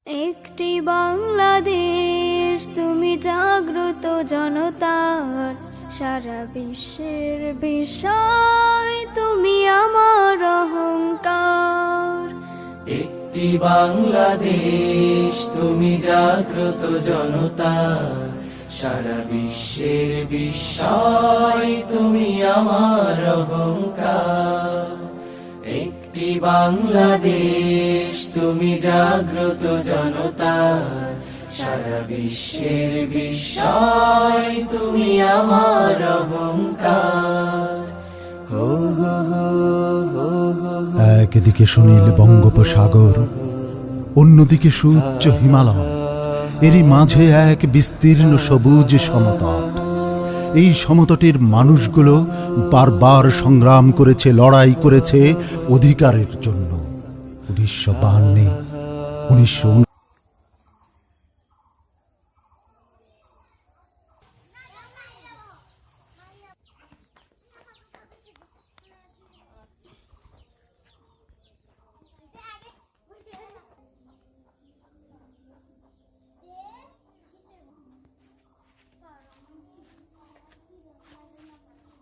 একটি বাংলাদেশ, তুমি জাগ্রত জনতার সারা বিশ্বের বিষয়, তুমি আমার অহংকার। একটি বাংলাদেশ, তুমি জাগ্রত জনতার সারা বিশ্বের বিষয়, তুমি আমার অহংকার। একটি বাংলাদেশ, তুমি জাগ্রত জনতার সারা বিশ্বের বিষয়, তুমি আমার অহংকার। হো হো হো হো হো। একদিকে সুনীল বঙ্গোপসাগর, অন্যদিকে সুউচ্চ হিমালয়, এরই মাঝে এক বিস্তীর্ণ সবুজ সমতট। এই সমতটের মানুষগুলো বারবার সংগ্রাম করেছে, লড়াই করেছে অধিকারের জন্য। 1952, 1949